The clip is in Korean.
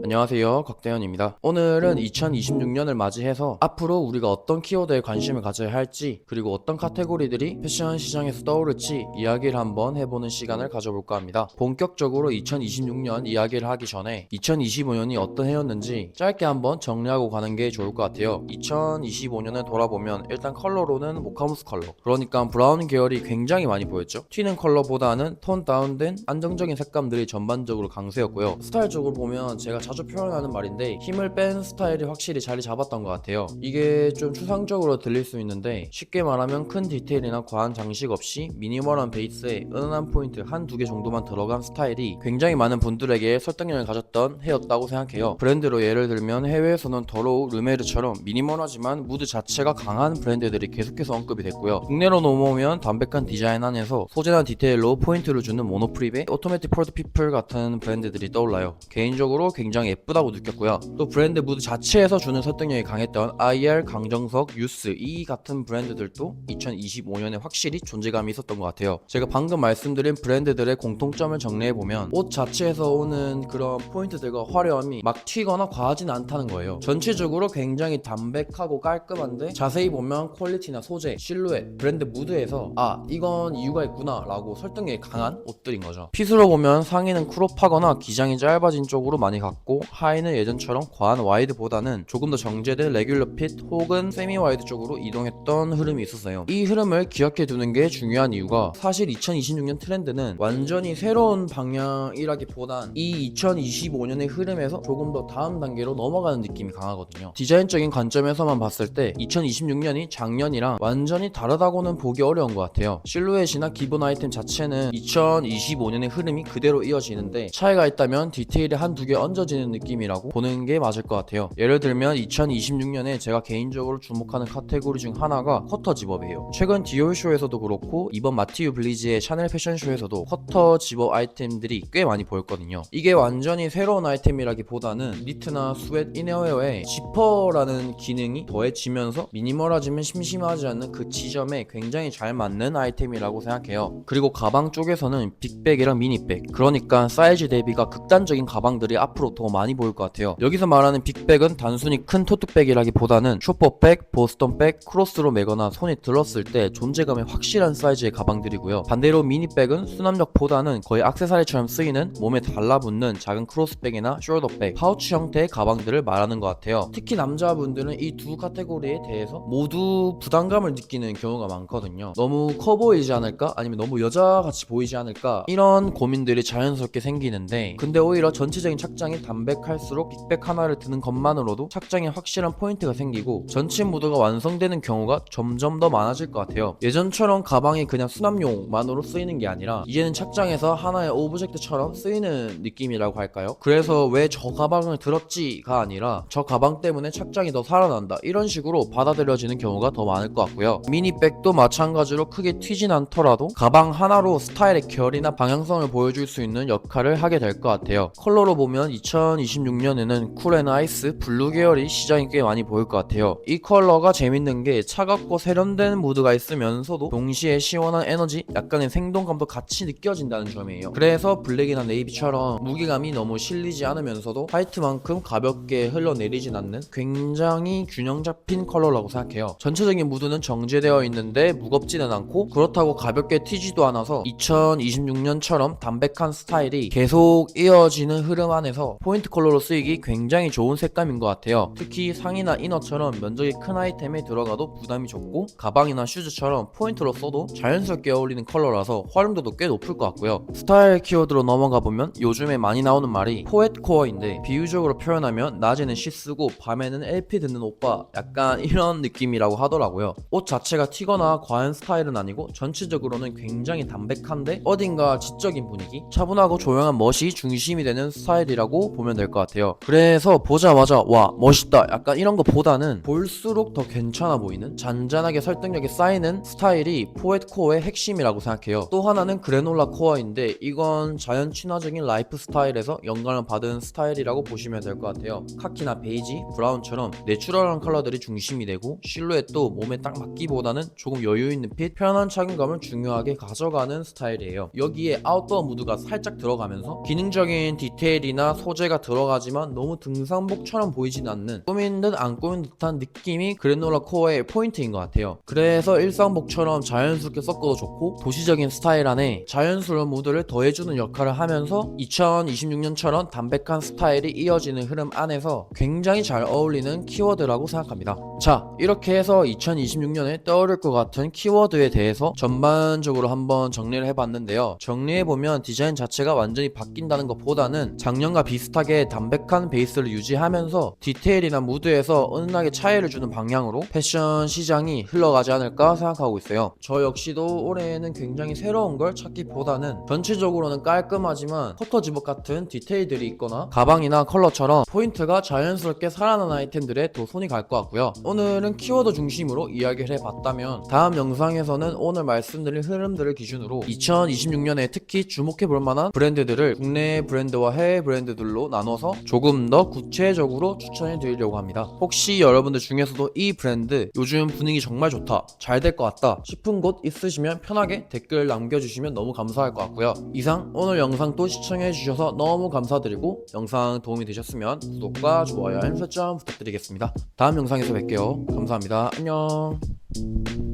안녕하세요, 곽대현입니다. 오늘은 2026년을 맞이해서 앞으로 우리가 어떤 키워드에 관심을 가져야 할지, 그리고 어떤 카테고리들이 패션 시장에서 떠오를지 이야기를 한번 해보는 시간을 가져볼까 합니다. 본격적으로 2026년 이야기를 하기 전에 2025년이 어떤 해였는지 짧게 한번 정리하고 가는 게 좋을 것 같아요. 2025년을 돌아보면 일단 컬러로는 모카무스 컬러, 그러니까 브라운 계열이 굉장히 많이 보였죠. 튀는 컬러보다는 톤 다운된 안정적인 색감들이 전반적으로 강세였고요. 스타일적으로 보면 제가 자주 표현하는 말인데 힘을 뺀 스타일이 확실히 자리 잡았던 것 같아요. 이게 좀 추상적으로 들릴 수 있는데 쉽게 말하면 큰 디테일이나 과한 장식 없이 미니멀한 베이스에 은은한 포인트 한두 개 정도만 들어간 스타일이 굉장히 많은 분들에게 설득력을 가졌던 해였다고 생각해요. 브랜드로 예를 들면 해외에서는 더러우 르메르처럼 미니멀하지만 무드 자체가 강한 브랜드들이 계속해서 언급이 됐고요. 국내로 넘어오면 담백한 디자인 안에서 소재나 디테일로 포인트를 주는 모노프립의 오토매틱 폴드 피플 같은 브랜드들이 떠올라요. 개인적으로 굉장히 예쁘다고 느꼈고요. 또 브랜드 무드 자체에서 주는 설득력이 강했던 IR, 강정석, 유스 이 같은 브랜드들도 2025년에 확실히 존재감이 있었던 것 같아요. 제가 방금 말씀드린 브랜드들의 공통점을 정리해보면 옷 자체에서 오는 그런 포인트들과 화려함이 막 튀거나 과하진 않다는 거예요. 전체적으로 굉장히 담백하고 깔끔한데 자세히 보면 퀄리티나 소재, 실루엣, 브랜드 무드에서 이건 이유가 있구나 라고 설득력이 강한 옷들인 거죠. 핏으로 보면 상의는 크롭하거나 기장이 짧아진 쪽으로 많이 갔고 하의는 예전처럼 과한 와이드보다는 조금 더 정제된 레귤러 핏 혹은 세미 와이드 쪽으로 이동했던 흐름이 있었어요. 이 흐름을 기억해 두는 게 중요한 이유가 사실 2026년 트렌드는 완전히 새로운 방향이라기보단 이 2025년의 흐름에서 조금 더 다음 단계로 넘어가는 느낌이 강하거든요. 디자인적인 관점에서만 봤을 때 2026년이 작년이랑 완전히 다르다고는 보기 어려운 것 같아요. 실루엣이나 기본 아이템 자체는 2025년의 흐름이 그대로 이어지는데 차이가 있다면 디테일이 한두 개 얹어지는 느낌이라고 보는 게 맞을 것 같아요. 예를 들면 2026년에 제가 개인적으로 주목하는 카테고리 중 하나가 쿼터 집업이에요. 최근 디올 쇼에서도 그렇고 이번 마티유 블리즈의 샤넬 패션 쇼에서도 쿼터 집업 아이템들이 꽤 많이 보였거든요. 이게 완전히 새로운 아이템이라기보다는 니트나 스웨트, 이너웨어에 지퍼라는 기능이 더해지면서 미니멀하지만 심심하지 않는 그 지점에 굉장히 잘 맞는 아이템이라고 생각해요. 그리고 가방 쪽에서는 빅백이랑 미니백, 그러니까 사이즈 대비가 극단적인 가방들이 앞으로 더 많이 보일 것 같아요. 여기서 말하는 빅백은 단순히 큰 토트백이라기보다는 쇼퍼백, 보스턴백, 크로스로 메거나 손에 들었을 때 존재감이 확실한 사이즈의 가방들이고요. 반대로 미니백은 수납력보다는 거의 액세서리처럼 쓰이는 몸에 달라붙는 작은 크로스백이나 숄더백, 파우치 형태의 가방들을 말하는 것 같아요. 특히 남자분들은 이 두 카테고리에 대해서 모두 부담감을 느끼는 경우가 많거든요. 너무 커 보이지 않을까? 아니면 너무 여자같이 보이지 않을까? 이런 고민들이 자연스럽게 생기는데 근데 오히려 전체적인 착장이 담백할수록 빅백 하나를 드는 것만으로도 착장에 확실한 포인트가 생기고 전체 무드가 완성되는 경우가 점점 더 많아질 것 같아요. 예전처럼 가방이 그냥 수납용만으로 쓰이는 게 아니라 이제는 착장에서 하나의 오브젝트처럼 쓰이는 느낌이라고 할까요? 그래서 왜 저 가방을 들었지가 아니라 저 가방 때문에 착장이 더 살아난다 이런 식으로 받아들여지는 경우가 더 많을 것 같고요. 미니백도 마찬가지로 크게 튀진 않더라도 가방 하나로 스타일의 결이나 방향성을 보여줄 수 있는 역할을 하게 될 것 같아요. 컬러로 보면 2026년에는 쿨 앤 아이스, 블루 계열이 시장이 꽤 많이 보일 것 같아요. 이 컬러가 재밌는 게 차갑고 세련된 무드가 있으면서도 동시에 시원한 에너지, 약간의 생동감도 같이 느껴진다는 점이에요. 그래서 블랙이나 네이비처럼 무게감이 너무 실리지 않으면서도 화이트만큼 가볍게 흘러내리진 않는 굉장히 균형 잡힌 컬러라고 생각해요. 전체적인 무드는 정제되어 있는데 무겁지는 않고 그렇다고 가볍게 튀지도 않아서 2026년처럼 담백한 스타일이 계속 이어지는 흐름 안에서 포인트 컬러로 쓰이기 굉장히 좋은 색감인 것 같아요. 특히 상의나 이너처럼 면적이 큰 아이템에 들어가도 부담이 적고 가방이나 슈즈처럼 포인트로 써도 자연스럽게 어울리는 컬러라서 활용도도 꽤 높을 것 같고요. 스타일 키워드로 넘어가 보면 요즘에 많이 나오는 말이 포엣코어인데 비유적으로 표현하면 낮에는 시 쓰고 밤에는 LP 듣는 오빠, 약간 이런 느낌이라고 하더라고요. 옷 자체가 튀거나 과한 스타일은 아니고 전체적으로는 굉장히 담백한데 어딘가 지적인 분위기, 차분하고 조용한 멋이 중심이 되는 스타일이라고 보면 될 것 같아요. 그래서 보자마자 와 멋있다 약간 이런 거 보다는 볼수록 더 괜찮아 보이는 잔잔하게 설득력이 쌓이는 스타일이 포엣코어의 핵심이라고 생각해요. 또 하나는 그래놀라 코어인데 이건 자연 친화적인 라이프 스타일에서 영감을 받은 스타일이라고 보시면 될 것 같아요. 카키나 베이지, 브라운처럼 내추럴한 컬러들이 중심이 되고 실루엣도 몸에 딱 맞기보다는 조금 여유있는 핏, 편한 착용감을 중요하게 가져가는 스타일이에요. 여기에 아웃도어 무드가 살짝 들어가면서 기능적인 디테일이나 소재가 자체가 들어가지만 너무 등산복처럼 보이진 않는, 꾸민 듯 안 꾸민 듯한 느낌이 그래놀라 코어의 포인트인 것 같아요. 그래서 일상복처럼 자연스럽게 섞어도 좋고 도시적인 스타일 안에 자연스러운 무드를 더해주는 역할을 하면서 2026년처럼 담백한 스타일이 이어지는 흐름 안에서 굉장히 잘 어울리는 키워드라고 생각합니다. 자, 이렇게 해서 2026년에 떠오를 것 같은 키워드에 대해서 전반적으로 한번 정리를 해봤는데요. 정리해보면 디자인 자체가 완전히 바뀐다는 것보다는 작년과 비슷하게 담백한 베이스를 유지하면서 디테일이나 무드에서 은은하게 차이를 주는 방향으로 패션 시장이 흘러가지 않을까 생각하고 있어요. 저 역시도 올해에는 굉장히 새로운 걸 찾기보다는 전체적으로는 깔끔하지만 커터 집업 같은 디테일들이 있거나 가방이나 컬러처럼 포인트가 자연스럽게 살아나는 아이템들에 더 손이 갈 것 같고요. 오늘은 키워드 중심으로 이야기를 해봤다면 다음 영상에서는 오늘 말씀드린 흐름들을 기준으로 2026년에 특히 주목해볼 만한 브랜드들을 국내 브랜드와 해외 브랜드들로 나눠서 조금 더 구체적으로 추천해드리려고 합니다. 혹시 여러분들 중에서도 이 브랜드 요즘 분위기 정말 좋다, 잘 될 것 같다 싶은 곳 있으시면 편하게 댓글 남겨주시면 너무 감사할 것 같고요. 이상 오늘 영상 또 시청해주셔서 너무 감사드리고 영상 도움이 되셨으면 구독과 좋아요, 알림 설정 부탁드리겠습니다. 다음 영상에서 뵐게요. 감사합니다. 안녕.